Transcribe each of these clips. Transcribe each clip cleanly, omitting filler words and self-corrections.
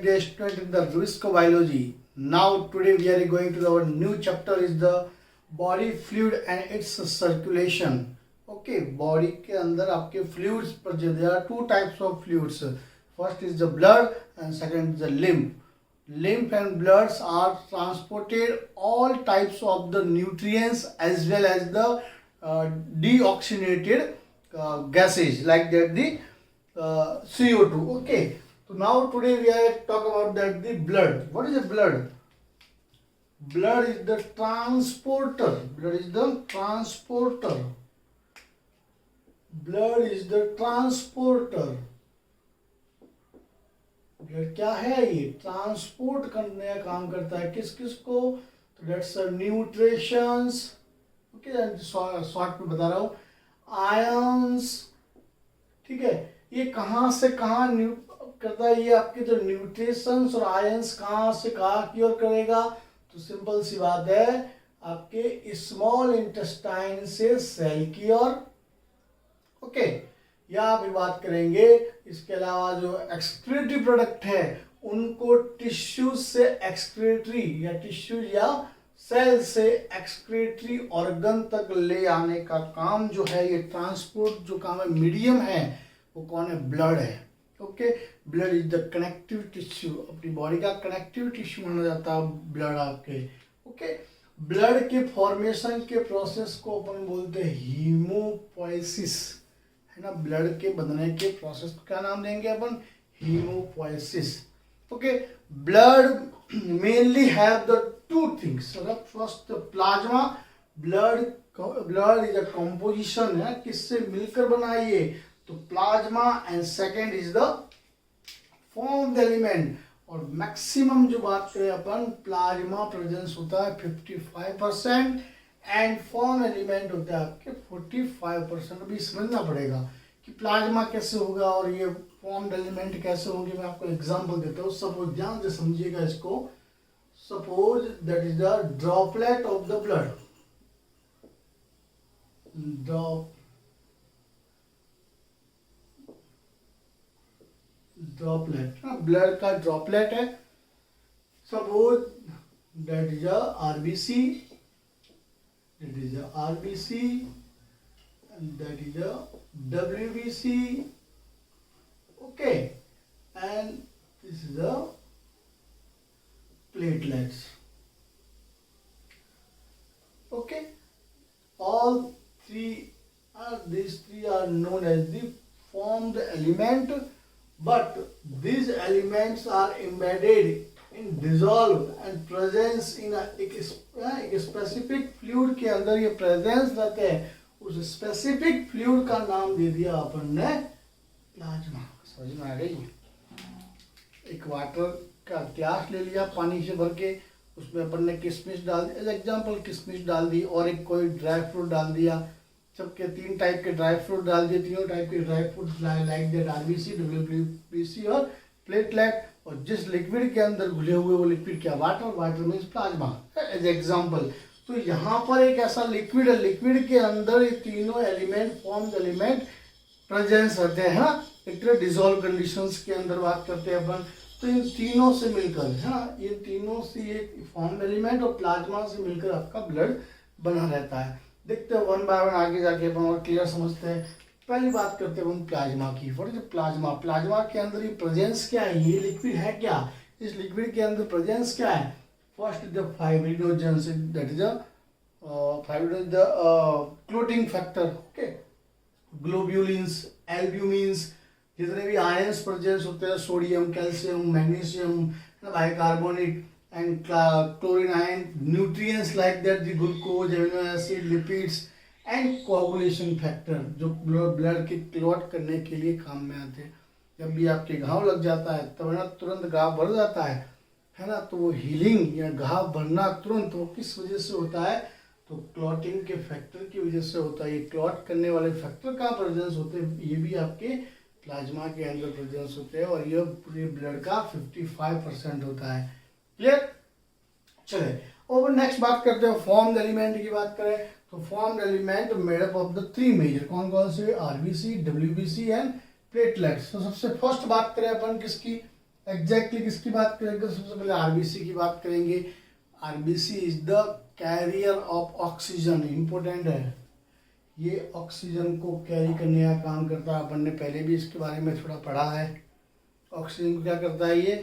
dear student in the Risco Biology. Now today we are going to our new chapter is the body fluid and its circulation. Okay, body के अंदर आपके fluids पर there are two types of fluids. First is the blood and second is the lymph. Lymph and bloods are transported all types of the nutrients as well as the deoxygenated gases like that the CO2. Okay. So now today we are talk about that the blood. What is the blood? Blood is the transporter. Blood is the transporter. Blood is the transporter. Blood क्या है? ये transport करने का काम करता है किस किस को? तो दैट्स न्यूट्रिशंस. ओके, शॉर्ट में बता रहा हूँ. आयंस. ठीक है, ये कहाँ से कहाँ करता है? ये आपके जो न्यूट्रिशंस और आयंस कहाँ से कहाँ की ओर करेगा? तो सिंपल सी बात है, आपके स्मॉल इंटेस्टाइन से सेल की ओर. ओके, या भी बात करेंगे. इसके अलावा जो एक्सक्रीटरी प्रोडक्ट है उनको टिश्यू से एक्सक्रीटरी या टिश्यू या सेल से एक्सक्रीटरी ऑर्गन तक ले आने का काम जो है, ये ट्रांसपोर्ट जो काम है, मीडियम है, वो कौन है? ब्लड है. Okay, blood is the connective tissue. अपनी बॉडी का कनेक्टिव टिश्यू माना जाता है ब्लड आपके. ओके, ब्लड के फॉर्मेशन के प्रोसेस को अपन बोलते हैं हीमोपोइसिस, है ना. ब्लड के बनने के प्रोसेस को क्या नाम देंगे अपन? Haemopoiesis. Okay, blood mainly have the two things. First plasma. Blood is a composition है, किससे मिलकर बना ये? तो plasma. And second is the formed element. और मैक्सिमम जो बात करें अपन, प्लाज्मा प्रेजेंस होता है 55% एंड फॉर्म एलिमेंट होता है आपके 45%. अभी समझना पड़ेगा कि प्लाज्मा कैसे होगा और ये फॉर्म्ड एलिमेंट कैसे होंगे. मैं आपको एग्जांपल देता हूँ. सपोज, ध्यान से समझिएगा इसको. Suppose that is the droplet of the blood. Droplet, blood का ड्रॉपलेट है. Suppose that is a RBC. That is a RBC and that is a WBC. Okay, and this is a platelets. Okay, all these three are known as the formed element, but these elements are embedded in dissolve and presence in एक specific fluid के अंदर ये presence रहते हैं. उस specific fluid का नाम दे दिया अपन ने प्लाज्मा. समझ में आ गई? एक वाटर का ग्लास ले लिया पानी से भर के, उसमें अपन ने किशमिश डाल दी. एज एग्जाम्पल किशमिश डाल दी और एक कोई ड्राई फ्रूट डाल दिया. सबके 3 टाइप के ड्राई फ्रूट डाल दिए. तीनों टाइप के dry fruit like that RBC, WBC और प्लेटलेट. और जिस लिक्विड के अंदर घुले हुए वो लिक्विड क्या? Water. Water means plasma as example. तो यहाँ पर एक ऐसा लिक्विड है, लिक्विड के अंदर ये तीनों एलिमेंट, फॉर्म्ड एलिमेंट प्रेजेंस रहते हैं. एक तरह डिजोल्व कंडीशंस के अंदर बात करते हैं अपन. तो इन तीनों से मिलकर, है ना, ये तीनों से ये फॉर्म्ड एलिमेंट और प्लाज्मा से मिलकर आपका ब्लड बना रहता है. देखते हैं वन बाय वन आगे जाके अपन और क्लियर समझते हैं. पहली बात करते हैं हम प्लाज्मा की. What is plasma? प्लाज्मा के अंदर ये प्रेजेंस क्या है? ये लिक्विड है क्या? इस लिक्विड के अंदर प्रेजेंस क्या है? First is the fibrinogens. That is the clotting factor. Okay, globulins, albumins, जितने भी आयंस प्रेजेंस होते हैं, sodium, calcium, magnesium, bicarbonate and chlorine ion, nutrients like that the glucose, amino acid, lipids and coagulation factor, जो blood के clot करने के लिए काम में आते हैं. जब भी आपके घाव लग जाता है तब ना तुरंत घाव भर जाता है ना. तो वो हीलिंग या घाव भरना तुरंत वो किस वजह से होता है? तो क्लॉटिंग के फैक्टर की वजह से होता है. ये क्लॉट करने वाले फैक्टर का प्रेजेंस होते हैं, ये भी आपके प्लाज्मा के अंदर प्रेजेंस होते हैं. और ये पूरे ब्लड का 55% होता है. क्लियर? चले और नेक्स्ट बात करते हैं फॉर्म्ड एलिमेंट की. बात करें तो formed element made up of the 3 major. कौन कौन से? RBC, WBC and platelets. तो सबसे फर्स्ट बात करें अपन किसकी? एग्जैक्टली किसकी बात करेंगे? सबसे पहले आरबीसी की बात करेंगे। RBC is the carrier of oxygen, important है, ये ऑक्सीजन को कैरी करने का काम करता है। अपन ने पहले भी इसके बारे में थोड़ा पढ़ा है। ऑक्सीजन को क्या करता है? ये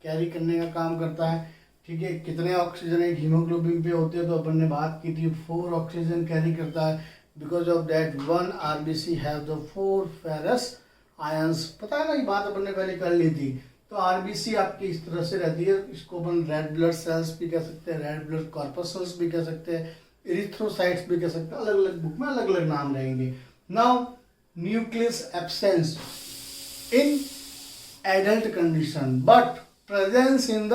कैरी करने का काम करता है। ठीक है, कितने ऑक्सीजन एक हीमोग्लोबिन पे होते हैं तो अपन ने बात की थी 4 ऑक्सीजन कैरी करता है। Because of that 1 RBC have the 4 ferrous ions. पता है ना, ये बात अपन ने पहले कर ली थी। तो आरबीसी आपकी इस तरह से रहती है। इसको अपन रेड ब्लड सेल्स भी कह सकते हैं, रेड ब्लड कॉर्पसल्स भी कह सकते हैं, इरिथ्रोसाइट्स भी कह सकते हैं। अलग अलग बुक में अलग अलग नाम रहेंगे। Now nucleus absence in adult condition but presence in the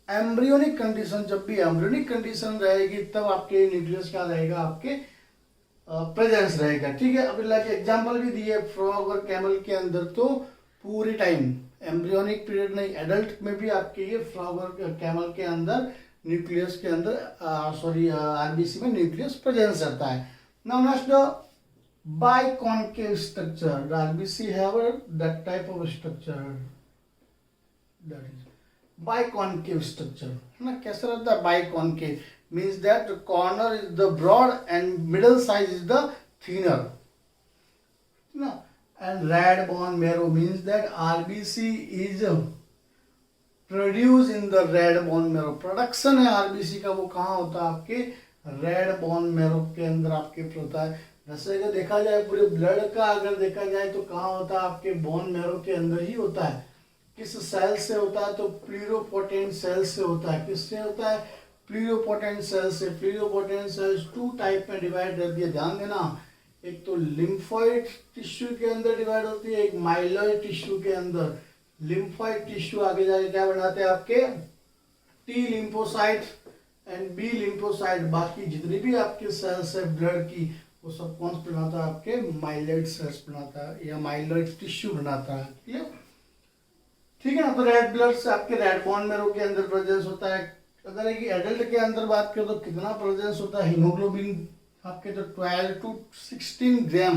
embryonic condition. जब भी एम्ब्रियोनिक कंडीशन रहेगी तब आपके न्यूक्लियस क्या रहेगा? आपके प्रेजेंस रहेगा। ठीक है, अभी लाइक एग्जांपल भी दिए फ्रॉग और कैमल के अंदर तो पूरी टाइम एम्ब्रियोनिक पीरियड नहीं, एडल्ट में भी आपके ये फ्रॉग और कैमल के अंदर न्यूक्लियस के अंदर आरबीसी में न्यूक्लियस प्रेजेंस रहता है। Now next the biconcave structure. The RBC have that type of structure, that is biconcave structure, है ना। कैसा रहता है? Biconcave means that corner is the broad and middle size is the thinner, ना। And red bone marrow means that RBC is produce in the red bone marrow. Production है RBC का, वो कहाँ होता है? आपके रेड बोन मैरो के अंदर आपके होता है। वैसे अगर देखा जाए पूरे ब्लड का अगर देखा जाए तो कहाँ होता है? आपके बोन मैरो के अंदर ही होता है। किस सेल से होता है? तो प्लूरोपोटेंट सेल से होता है। किससे होता है? प्लूरोपोटेंट सेल से। प्लूरोपोटेंट सेल्स 2 टाइप में डिवाइड रहती है, ध्यान देना। एक तो लिम्फोइड टिश्यू के अंदर डिवाइड होती है, एक माइलॉइड टिश्यू के अंदर। लिम्फोइड टिश्यू आगे जाके क्या बनाते हैं? आपके T lymphocyte and B lymphocyte. बाकी जितनी भी आपके सेल्स है ब्लड की, वो सब कौन सा बनाता है? आपके माइलॉइड सेल्स बनाता है या माइलॉइड टिश्यू बनाता है। क्लियर? ठीक है ना। तो रेड ब्लड से आपके रेड बोन मैरो के अंदर प्रेजेंस होता है। अगर एक एडल्ट के अंदर बात करें तो कितना प्रेजेंस होता है? हीमोग्लोबिन आपके तो 12 to 16 ग्राम,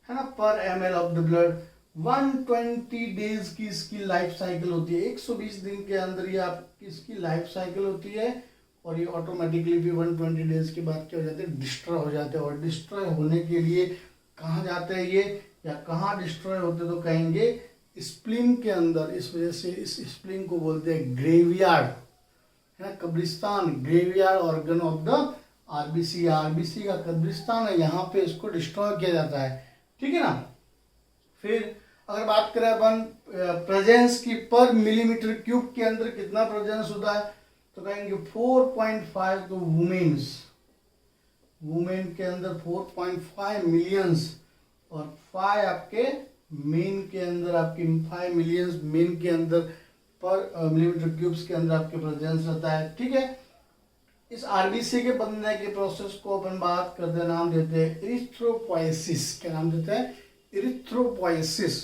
है ना, पर ml of the blood. 120 days की इसकी लाइफ साइकिल होती है। 120 दिन के अंदर ये आपकी इसकी लाइफ साइकिल होती है और ये ऑटोमेटिकली भी 120 डेज के बाद क्या हो जाते हैं? डिस्ट्रॉय हो जाते हैं। और डिस्ट्रॉय होने के लिए कहाँ जाते हैं ये, या कहाँ डिस्ट्रॉय होते? तो कहेंगे स्प्लीन के अंदर। इस वजह से इस स्प्लीन को बोलते हैं ग्रेवयार्ड, है ना, कब्रिस्तान। Graveyard organ of the RBC. RBC का कब्रिस्तान है, यहाँ पे इसको डिस्ट्रॉय किया जाता है। ठीक है ना। फिर अगर बात करें अपन प्रेजेंस की पर मिलीमीटर क्यूब के अंदर कितना प्रेजेंस होता है, तो कहेंगे 4.5। तो वुमेन के अंदर 4.5 मिलियंस और 5 आपके मेन के अंदर, आपके 5 मिलियंस मेन के अंदर पर मिलीमीटर क्यूब्स के अंदर आपके प्रेजेंस रहता है। ठीक है। इस आरबीसी के बनने के प्रोसेस को अपन बात करते हैं, नाम देते हैं इरिथ्रोपोएसिस। क्या नाम देते हैं? इरिथ्रोपोएसिस।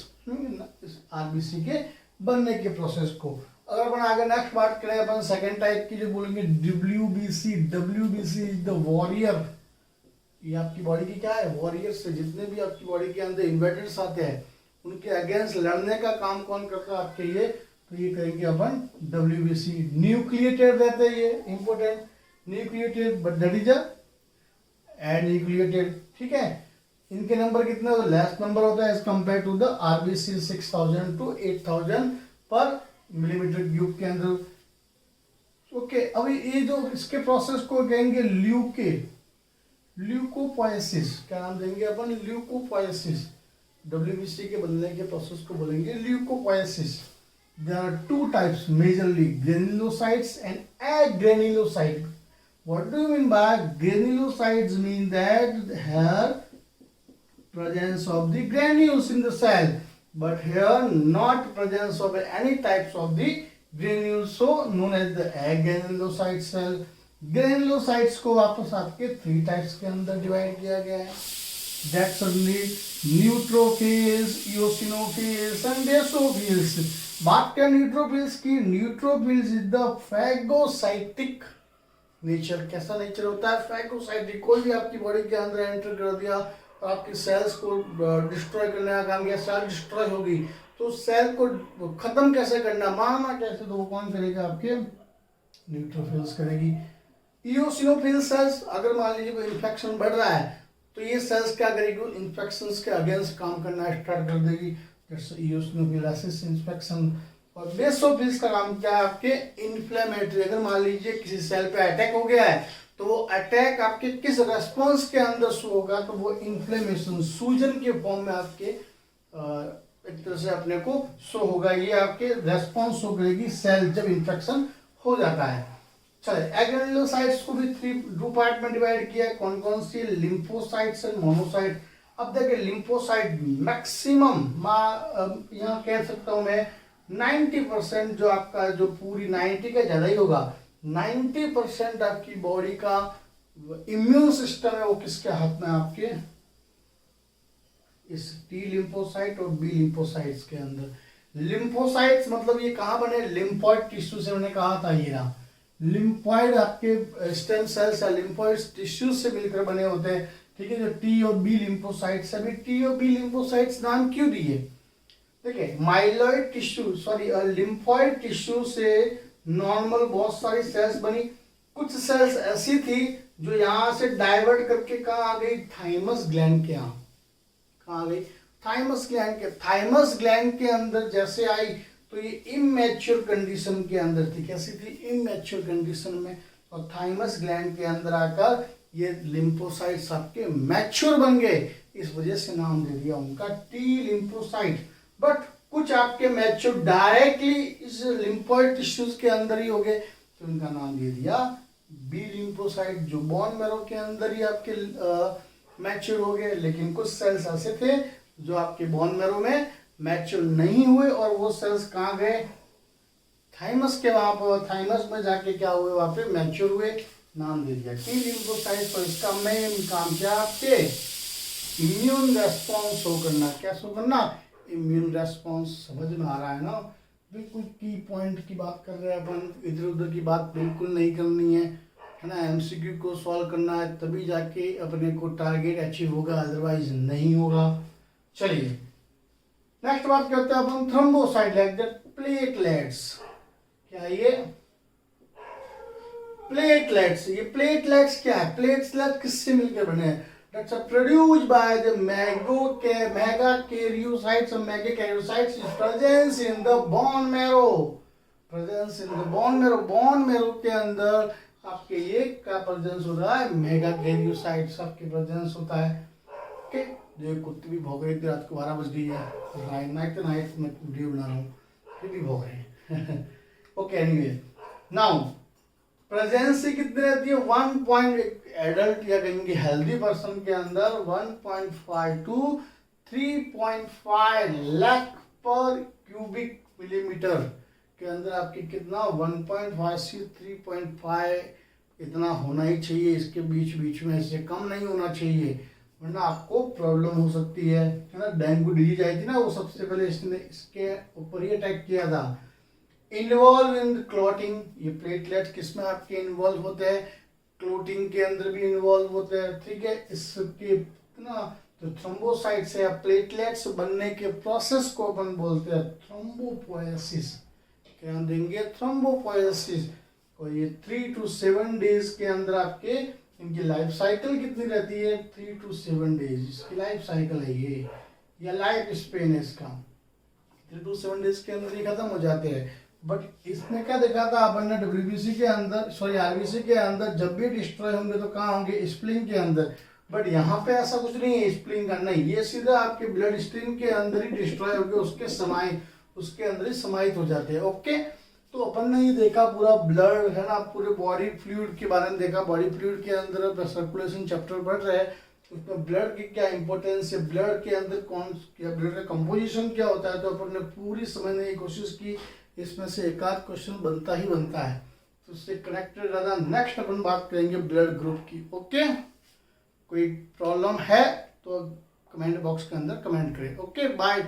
इस आरबीसी के बनने के प्रोसेस को। अगर अपन आगे नेक्स्ट बात करें अपन सेकेंड टाइप की, जो बोलेंगे WBC. WBC is the warrior. ये आपकी बॉडी की क्या है? वॉरियर से जितने भी आपकी बॉडी के अंदर इन्वेडर्स आते हैं उनके अगेंस्ट लड़ने का काम कौन करता है आपके? ये तो ये करेंगे अपन डब्ल्यूबीसी। न्यूक्लिएटेड रहते हैं ये, important. Nucleated but that is enucleated. ठीक है। इनके नंबर कितने तो लेस नंबर होता है as compare to the RBC 6000 to 8000 पर मिलीमीटर क्यूब के अंदर। ओके, अभी ये जो इसके प्रोसेस को कहेंगे ल्यूकोपोएसिस। क्या नाम देंगे अपन? ल्यूकोपोएसिस। डब्ल्यूबीसी के बनने के प्रोसेस को बोलेंगे leucopoiesis. There are 2 types majorly, granulocytes and agranulocytes. What do you mean by granulocytes? Mean that here presence of the granules in the cell, but here not presence of any types of the granules, so known as the agranulocyte cell. Granulocytes को वापस आपके 3 types के अंदर divide किया गया है। That's only neutrophils, eosinophils and basophils. बात करें न्यूट्रोफिल्स की, neutrophils is the phagocytic nature. कैसा नेचर होता है? फैगोसाइटिक। कोई भी आपकी बॉडी के अंदर एंटर कर दिया और आपकी सेल्स को डिस्ट्रॉय करने का काम किया, सेल डिस्ट्रॉय होगी तो सेल को खत्म कैसे करना, मारना कैसे, तो वो कौन करेगा, आपके न्यूट्रोफिल्स करेगी। इओसिनोफिल सेल्स, अगर मान लीजिए कोई इन्फेक्शन बढ़ रहा है तो ये सेल्स क्या करेगी, इन्फेक्शंस के अगेंस्ट काम करना स्टार्ट कर देगी। इओसिनोफिलासिस इन्फेक्शन। और बेसोफिल्स का काम क्या है, आपके इन्फ्लेमेटरी। अगर मान लीजिए किसी सेल पे अटैक हो गया है तो वो अटैक आपके किस रेस्पॉन्स के अंदर शो होगा, तो वो इन्फ्लेमेशन, सूजन के फॉर्म में आपके एक तरह से अपने को शो होगा। ये आपके रेस्पॉन्स शो करेगी सेल जब इन्फेक्शन हो जाता है। चलिए, एग्रेनुलोसाइट्स को भी 2 पार्ट में डिवाइड किया है। कौन कौन सी, लिम्फोसाइट्स एंड मोनोसाइट। अब देखिए लिम्फोसाइट मैक्सिमम, यहाँ कह सकता हूं मैं 90% जो आपका, जो पूरी 90 का ज्यादा ही होगा, 90% आपकी बॉडी का इम्यून सिस्टम है वो किसके हाथ में, आपके इस टी लिम्फोसाइट और बी लिम्फोसाइट्स के अंदर। लिम्फोसाइट्स मतलब ये कहाँ बने, लिम्फॉइड टिश्यू से, मैंने कहा था ये रहा। लिम्फॉइड आपके स्टेम सेल्स या लिम्फॉइड टिश्यू से मिलकर बने होते हैं, ठीक है। जो टी और बी लिम्फोसाइट्स, अभी टी और बी लिम्फोसाइट्स नाम क्यों दिए, देखिए myeloid tissue, sorry lymphoid tissue से नॉर्मल बहुत सारी सेल्स बनी। कुछ सेल्स ऐसी थी जो यहां से डाइवर्ट करके कहाँ आ गई, थाइमस ग्लैंड के यहाँ, कहाँ आ गई, थाइमस ग्लैंड के। थाइमस ग्लैंड के अंदर जैसे आई तो ये इमैच्योर कंडीशन के अंदर थी, कैसी थी, इमैच्योर कंडीशन में। और थाइमस ग्लैंड के अंदर आकर ये लिम्फोसाइट्स आपके मैच्योर बन गए, इस वजह से नाम दे दिया उनका टी लिम्फोसाइट। बट कुछ आपके मैच्योर डायरेक्टली इस लिम्फॉइड टिश्यूज के अंदर ही हो गए, तो उनका नाम दे दिया बी लिम्फोसाइट, जो बोन मैरो के अंदर ही आपके मैच्योर हो गए। लेकिन कुछ सेल्स ऐसे थे जो आपके बोन मैरो में मैच्योर नहीं हुए, और वो सेल्स कहाँ गए, थाइमस के वहां पर, थाइमस में जाके क्या हुए, वहां पे मैच्योर हुए, नाम दे दिया टी लिम्फोसाइट। और इसका मेन काम क्या, आपके इम्यून रेस्पॉन्स शो करना। क्या शो करना, इम्यून रेस्पॉन्स। समझ में आ रहा है ना, बिल्कुल की पॉइंट की बात कर रहे हैं अपन, इधर उधर की बात बिल्कुल नहीं करनी है ना। एमसीक्यू को सॉल्व करना है तभी जाके अपने को टारगेट अचीव होगा, अदरवाइज नहीं होगा। चलिए नेक्स्ट बात करते हैं अपन थ्रोम्बोसाइट, लाइक दैट प्लेटलेट्स। क्या ये प्लेटलेट्स, ये प्लेटलेट्स क्या है, प्लेटलेट किससे मिलकर बने हैं, that's produced by the megakaryocytes or megakaryocytes is presence in the bone marrow, presence in the bone marrow। bone marrow के अंदर आपके ये क्या प्रेजेंस होता है, मेगाकैरियोसाइट्स आपके प्रेजेंस होता है। ओके, जो कुत्ते भी भौंक रहे थे, रात को 12 बज गई है, नाइट में वीडियो बना रहा हूँ, फिर भी भौंक रहे हैं। ओके, एनीवे नाउ प्रेजेंस कितनी रहती है, 1 एडल्ट या कहेंगे हेल्दी पर्सन के अंदर 1.5 to 3.5 लाख पर क्यूबिक मिलीमीटर के अंदर आपकी कितना 1.5 से 3.5 इतना होना ही चाहिए। इसके बीच में इससे कम नहीं होना चाहिए, वरना आपको प्रॉब्लम हो सकती है ना। डेंगू डिजीज आई थी ना, वो सबसे पहले इसके ऊपर ही अटैक किया था। इन्वॉल्व इन क्लॉटिंग, ये प्लेटलेट किस में आपके इन्वॉल्व होते हैं, क्लोटिंग के अंदर भी इन्वॉल्व होते हैं, ठीक है। इसके ना तो थ्रोम्बोसाइट्स या प्लेटलेट्स बनने के प्रोसेस को अपन बोलते हैं थ्रोम्बोपोएसिस। क्या देंगे, थ्रोम्बोपोएसिस। और ये 3 to 7 डेज के अंदर आपके इनकी लाइफ साइकिल कितनी रहती है, 3 to 7 डेज इसकी लाइफ साइकिल है ये, या लाइफ स्पेन है इसका। 3 to 7 डेज के अंदर ये खत्म हो जाते हैं। बट इसमें क्या देखा था अपन ने, डब्ल्यूबीसी के अंदर, सॉरी आरबीसी के अंदर जब भी डिस्ट्रॉय होंगे तो कहाँ होंगे, स्प्लिन के अंदर। बट यहाँ पे ऐसा कुछ नहीं है स्प्लिन का, नहीं, ये सीधा आपके ब्लड स्ट्रीम के अंदर ही डिस्ट्रॉय होंगे, उसके अंदर ही समाहित हो जाते हैं। ओके, तो अपन ने ये देखा पूरा ब्लड है ना, पूरे बॉडी फ्लूइड के बारे में देखा। बॉडी फ्लूइड के अंदर सर्कुलेशन चैप्टर पढ़ रहे हैं, उसमें ब्लड की क्या इंपॉर्टेंस है, ब्लड के अंदर ब्लड का कंपोजिशन क्या होता है, तो अपन ने पूरी समझने की कोशिश की। इसमें से एक आध क्वेश्चन बनता ही बनता है, तो उससे कनेक्टेड रहना। नेक्स्ट अपन बात करेंगे ब्लड ग्रुप की। ओके, कोई प्रॉब्लम है तो कमेंट बॉक्स के अंदर कमेंट करें। Okay, bye.